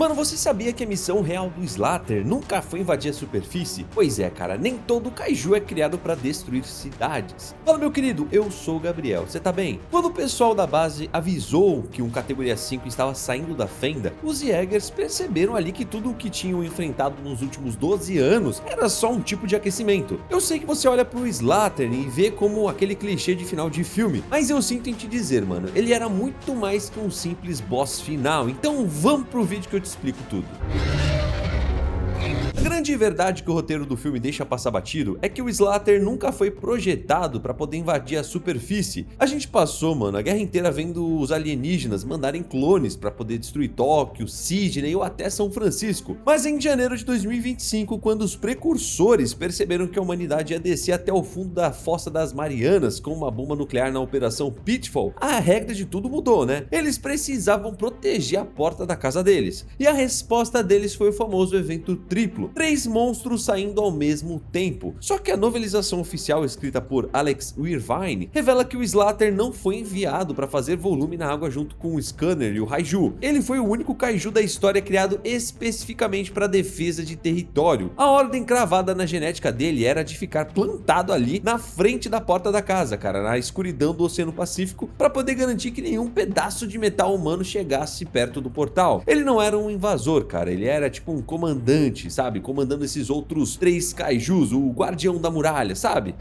Mano, você sabia que a missão real do Slater nunca foi invadir a superfície? Pois é, cara, nem todo kaiju é criado pra destruir cidades. Fala, meu querido, eu sou o Gabriel, você tá bem? Quando o pessoal da base avisou que um categoria 5 estava saindo da fenda, os Jaegers perceberam ali que tudo o que tinham enfrentado nos últimos 12 anos era só um tipo de aquecimento. Eu sei que você olha pro Slater e vê como aquele clichê de final de filme, mas eu sinto em te dizer, mano, ele era muito mais que um simples boss final, então vamos pro vídeo que eu te explico tudo. A grande verdade que o roteiro do filme deixa passar batido é que o Slater nunca foi projetado para poder invadir a superfície. A gente passou, mano, a guerra inteira vendo os alienígenas mandarem clones para poder destruir Tóquio, Sydney ou até São Francisco. Mas em janeiro de 2025, quando os precursores perceberam que a humanidade ia descer até o fundo da Fossa das Marianas com uma bomba nuclear na Operação Pitfall, a regra de tudo mudou, né? Eles precisavam proteger a porta da casa deles. E a resposta deles foi o famoso evento triplo. 3 monstros saindo ao mesmo tempo. Só que a novelização oficial escrita por Alex Irvine revela que o Slater não foi enviado para fazer volume na água junto com o Scanner e o Raiju. Ele foi o único kaiju da história criado especificamente para defesa de território. A ordem cravada na genética dele era de ficar plantado ali na frente da porta da casa, cara, na escuridão do Oceano Pacífico, para poder garantir que nenhum pedaço de metal humano chegasse perto do portal. Ele não era um invasor, cara, ele era tipo um comandante, sabe? Comandando esses outros 3 kaijus, o guardião da muralha, sabe?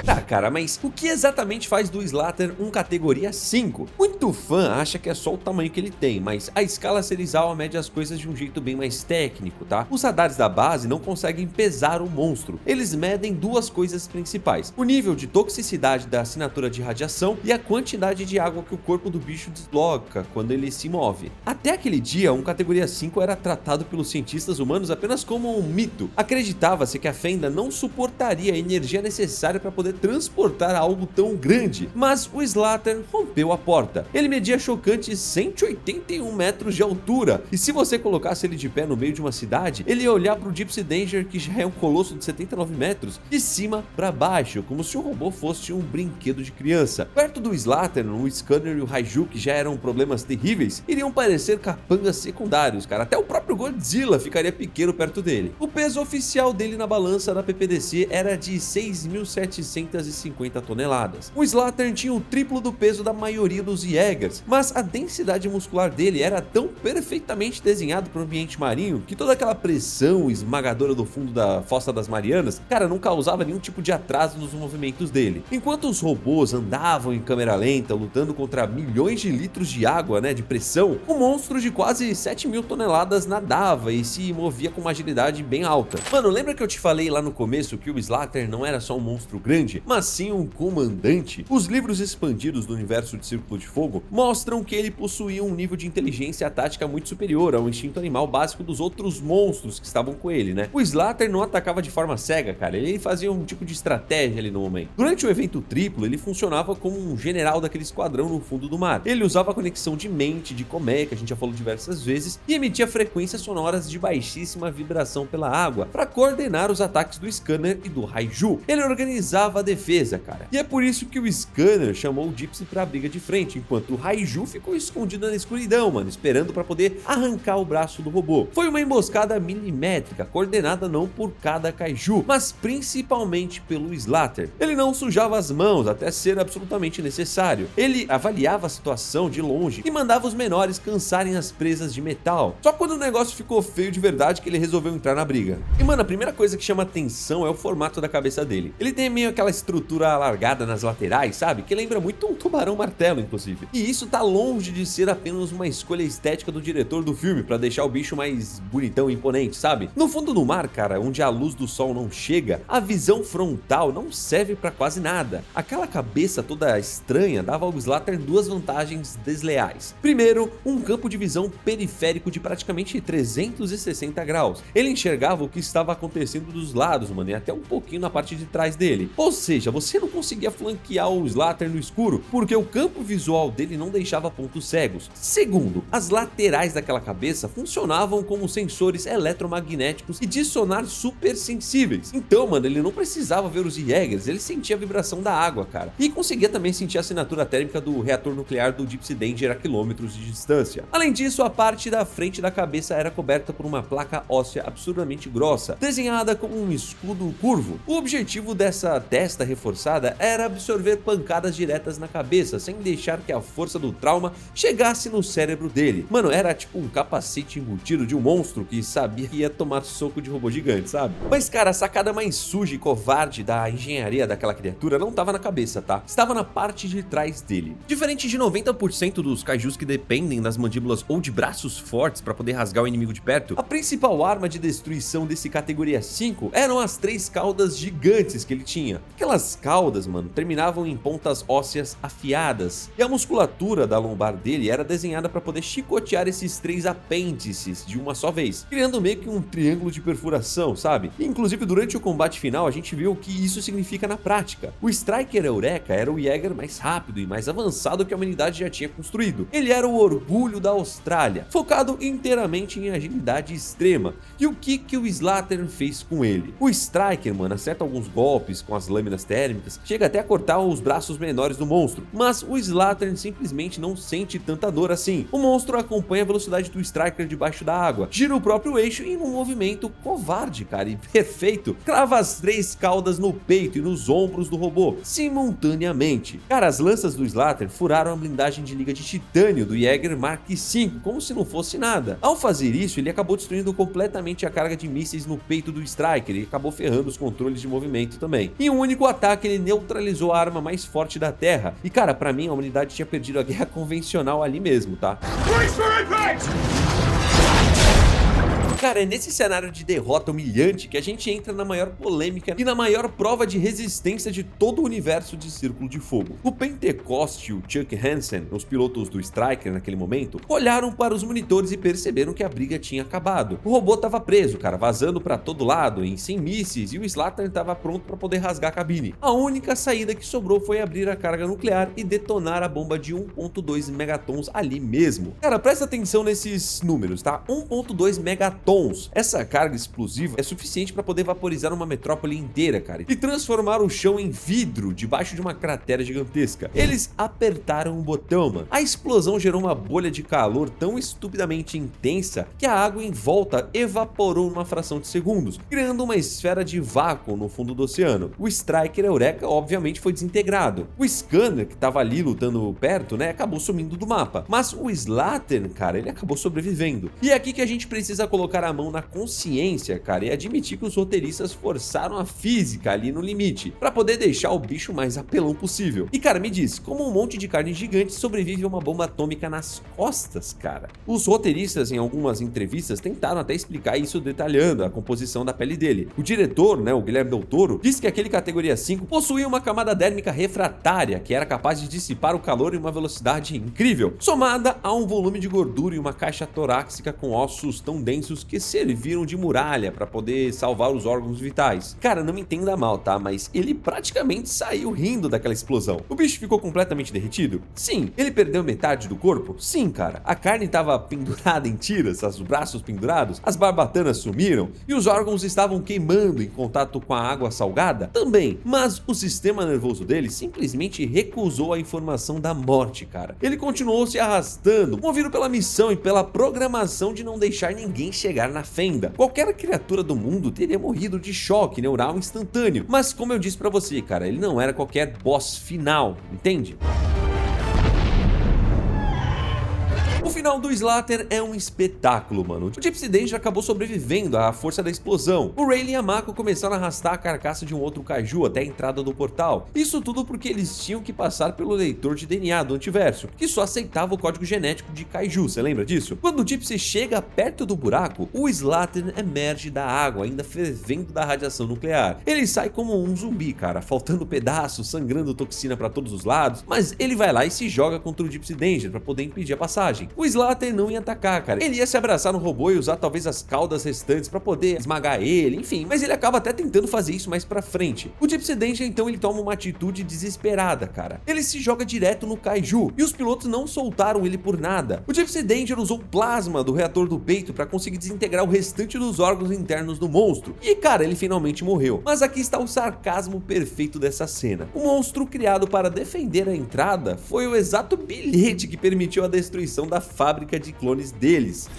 Tá, cara, mas o que exatamente faz do Slater um categoria 5? Muito fã acha que é só o tamanho que ele tem, mas a escala Serizawa mede as coisas de um jeito bem mais técnico, tá? Os radares da base não conseguem pesar o monstro, eles medem 2 coisas principais: o nível de toxicidade da assinatura de radiação e a quantidade de água que o corpo do bicho desloca quando ele se move. Até aquele dia, um categoria 5 era tratado pelos cientistas humanos apenas como um mito. Acreditava-se que a fenda não suportaria a energia necessária para poder transportar algo tão grande, mas o Slater rompeu a porta. Ele media chocantes 181 metros de altura, e se você colocasse ele de pé no meio de uma cidade, ele ia olhar para o Gypsy Danger, que já é um colosso de 79 metros, de cima para baixo, como se o robô fosse um brinquedo de criança. Perto do Slater, o Scanner e o Raiju, que já eram problemas terríveis, iriam parecer capangas secundários, cara. Até o próprio Godzilla ficaria pequeno perto dele. O peso oficial dele na balança da PPDC era de 6.750 toneladas. O Slater tinha o triplo do peso da maioria dos Jaegers, mas a densidade muscular dele era tão perfeitamente desenhado para o ambiente marinho que toda aquela pressão esmagadora do fundo da Fossa das Marianas, cara, não causava nenhum tipo de atraso nos movimentos dele. Enquanto os robôs andavam em câmera lenta, lutando contra milhões de litros de água, né, de pressão, o monstro de quase 7.000 toneladas nadava e se movia com uma agilidade bem alta. Mano, lembra que eu te falei lá no começo que o Slater não era só um monstro grande, mas sim um comandante? Os livros expandidos do universo de Círculo de Fogo mostram que ele possuía um nível de inteligência tática muito superior ao instinto animal básico dos outros monstros que estavam com ele, né? O Slater não atacava de forma cega, cara, ele fazia um tipo de estratégia ali no momento. Durante o evento triplo, ele funcionava como um general daquele esquadrão no fundo do mar. Ele usava a conexão de mente, de colmeia, que a gente já falou diversas vezes, e emitia frequências sonoras de baixíssima vibração pela água, para coordenar os ataques do Scanner e do Raiju. Ele organizava a defesa, cara. E é por isso que o Scanner chamou o Gypsy pra briga de frente, enquanto o Raiju ficou escondido na escuridão, mano, esperando pra poder arrancar o braço do robô. Foi uma emboscada milimétrica, coordenada não por cada kaiju, mas principalmente pelo Slater. Ele não sujava as mãos até ser absolutamente necessário. Ele avaliava a situação de longe e mandava os menores cansarem as presas de metal. Só quando o negócio ficou feio de verdade que ele resolveu entrar na briga. E mano, a primeira coisa que chama atenção é o formato da cabeça dele. Ele tem meio aquela estrutura alargada nas laterais, sabe? Que lembra muito um tubarão martelo, inclusive. E isso tá longe de ser apenas uma escolha estética do diretor do filme pra deixar o bicho mais bonitão e imponente, sabe? No fundo do mar, cara, onde a luz do sol não chega, a visão frontal não serve pra quase nada. Aquela cabeça toda estranha dava ao Slater 2 vantagens desleais. Primeiro, um campo de visão periférico de praticamente 360 graus. Ele enxergava o que estava acontecendo dos lados, mano, e até um pouquinho na parte de trás dele. Ou seja, você não conseguia flanquear o Slater no escuro, porque o campo visual dele não deixava pontos cegos. Segundo, as laterais daquela cabeça funcionavam como sensores eletromagnéticos e de sonar super sensíveis. Então, mano, ele não precisava ver os Jaegers, ele sentia a vibração da água, cara. E conseguia também sentir a assinatura térmica do reator nuclear do Gypsy Danger a quilômetros de distância. Além disso, a parte da frente da cabeça era coberta por uma placa óssea absurdamente grossa, desenhada como um escudo curvo. O objetivo dessa testa reforçada era absorver pancadas diretas na cabeça, sem deixar que a força do trauma chegasse no cérebro dele. Mano, era tipo um capacete embutido de um monstro que sabia que ia tomar soco de robô gigante, sabe? Mas, cara, a sacada mais suja e covarde da engenharia daquela criatura não estava na cabeça, tá? Estava na parte de trás dele. Diferente de 90% dos kaijus que dependem das mandíbulas ou de braços fortes para poder rasgar o inimigo de perto, a principal arma de destruição desse categoria 5 eram as 3 caudas gigantes que ele tinha. Aquelas caudas, mano, terminavam em pontas ósseas afiadas, e a musculatura da lombar dele era desenhada para poder chicotear esses 3 apêndices de uma só vez, criando meio que um triângulo de perfuração, sabe? E, inclusive, durante o combate final, a gente viu o que isso significa na prática. O Striker Eureka era o Jaeger mais rápido e mais avançado que a humanidade já tinha construído. Ele era o orgulho da Austrália, focado inteiramente em agilidade extrema. E o que o Slater fez com ele? O Striker, mano, acerta alguns golpes com as lâminas térmicas, chega até a cortar os braços menores do monstro, mas o Slater simplesmente não sente tanta dor assim. O monstro acompanha a velocidade do Striker debaixo da água, gira o próprio eixo e, num movimento covarde, cara, e perfeito, crava as 3 caudas no peito e nos ombros do robô, simultaneamente. Cara, as lanças do Slater furaram a blindagem de liga de titânio do Jaeger Mark V, como se não fosse nada. Ao fazer isso, ele acabou destruindo completamente a carga de mísseis no peito do Striker e acabou ferrando os controles de movimento também. Em um único ataque, ele neutralizou a arma mais forte da Terra. E, cara, pra mim, a humanidade tinha perdido a guerra convencional ali mesmo, tá? Cara, é nesse cenário de derrota humilhante que a gente entra na maior polêmica e na maior prova de resistência de todo o universo de Círculo de Fogo. O Pentecost e o Chuck Hansen, os pilotos do Striker naquele momento, olharam para os monitores e perceberam que a briga tinha acabado. O robô tava preso, cara, vazando para todo lado, sem mísseis, e o Slater estava pronto para poder rasgar a cabine. A única saída que sobrou foi abrir a carga nuclear e detonar a bomba de 1.2 megatons ali mesmo. Cara, presta atenção nesses números, tá? 1.2 megatons. Essa carga explosiva é suficiente para poder vaporizar uma metrópole inteira, cara, e transformar o chão em vidro debaixo de uma cratera gigantesca. Eles apertaram o botão, mano. A explosão gerou uma bolha de calor tão estupidamente intensa que a água em volta evaporou numa fração de segundos, criando uma esfera de vácuo no fundo do oceano. O Striker Eureka, obviamente, foi desintegrado. O Scanner, que tava ali lutando perto, né, acabou sumindo do mapa. Mas o Slater, cara, ele acabou sobrevivendo. E é aqui que a gente precisa colocar a mão na consciência, cara, e admitir que os roteiristas forçaram a física ali no limite, pra poder deixar o bicho mais apelão possível. E, cara, me diz, como um monte de carne gigante sobrevive a uma bomba atômica nas costas, cara? Os roteiristas, em algumas entrevistas, tentaram até explicar isso detalhando a composição da pele dele. O diretor, né, o Guilherme Del Toro, disse que aquele categoria 5 possuía uma camada dérmica refratária, que era capaz de dissipar o calor em uma velocidade incrível, somada a um volume de gordura e uma caixa torácica com ossos tão densos que serviram de muralha para poder salvar os órgãos vitais. Cara, não me entenda mal, tá? Mas ele praticamente saiu rindo daquela explosão. O bicho ficou completamente derretido? Sim. Ele perdeu metade do corpo? Sim, cara. A carne estava pendurada em tiras, os braços pendurados, as barbatanas sumiram e os órgãos estavam queimando em contato com a água salgada? Também. Mas o sistema nervoso dele simplesmente recusou a informação da morte, cara. Ele continuou se arrastando, movido pela missão e pela programação de não deixar ninguém chegar na fenda. Qualquer criatura do mundo teria morrido de choque neural instantâneo, mas como eu disse pra você, cara, ele não era qualquer boss final, entende? O final do Slater é um espetáculo, mano. O Gypsy Danger acabou sobrevivendo à força da explosão. O Rayleigh e a Mako começaram a arrastar a carcaça de um outro kaiju até a entrada do portal. Isso tudo porque eles tinham que passar pelo leitor de DNA do antiverso, que só aceitava o código genético de kaiju, você lembra disso? Quando o Gypsy chega perto do buraco, o Slater emerge da água, ainda fervendo da radiação nuclear. Ele sai como um zumbi, cara, faltando pedaços, sangrando toxina pra todos os lados, mas ele vai lá e se joga contra o Gypsy Danger pra poder impedir a passagem. O Slater não ia atacar, cara. Ele ia se abraçar no robô e usar talvez as caudas restantes pra poder esmagar ele, enfim. Mas ele acaba até tentando fazer isso mais pra frente. O Gypsy Danger, então, ele toma uma atitude desesperada, cara. Ele se joga direto no Kaiju e os pilotos não soltaram ele por nada. O Gypsy Danger usou o plasma do reator do peito pra conseguir desintegrar o restante dos órgãos internos do monstro. E, cara, ele finalmente morreu. Mas aqui está o sarcasmo perfeito dessa cena. O monstro criado para defender a entrada foi o exato bilhete que permitiu a destruição da fábrica de clones deles.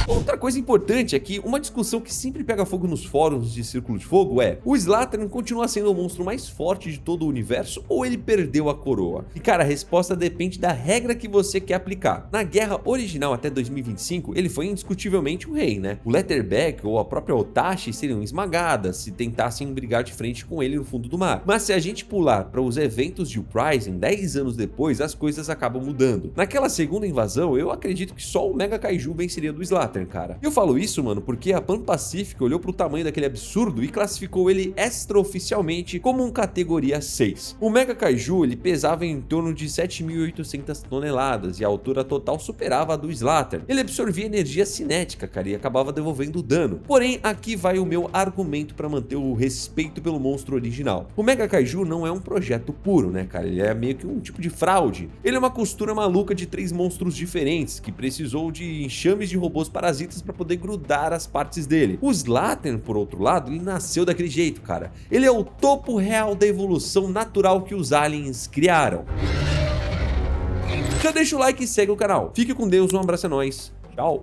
Outra coisa importante é que uma discussão que sempre pega fogo nos fóruns de Círculo de Fogo é: o Slater continua sendo o monstro mais forte de todo o universo ou ele perdeu a coroa? E cara, a resposta depende da regra que você quer aplicar. Na guerra original até 2025, ele foi indiscutivelmente o rei, né? O Letterback ou a própria Otashi seriam esmagadas se tentassem brigar de frente com ele no fundo do mar. Mas se a gente pular para os eventos de Uprising, 10 anos depois, as coisas acabam mudando. Naquela segunda invasão, eu acredito que só o Mega Kaiju venceria do Slater, cara. Eu falo isso, mano, porque a Pan Pacific olhou pro tamanho daquele absurdo e classificou ele extraoficialmente como um categoria 6. O Mega Kaiju, ele pesava em torno de 7.800 toneladas e a altura total superava a do Slater. Ele absorvia energia cinética, cara, e acabava devolvendo dano. Porém, aqui vai o meu argumento para manter o respeito pelo monstro original. O Mega Kaiju não é um projeto puro, né, cara? Ele é meio que um tipo de fraude. Ele é uma costura maluca de 3 monstros diferentes que precisou de enxames de robôs parasitas para poder grudar as partes dele. O Slater, por outro lado, ele nasceu daquele jeito, cara. Ele é o topo real da evolução natural que os aliens criaram. Já deixa o like e segue o canal. Fique com Deus, um abraço a nós. Tchau.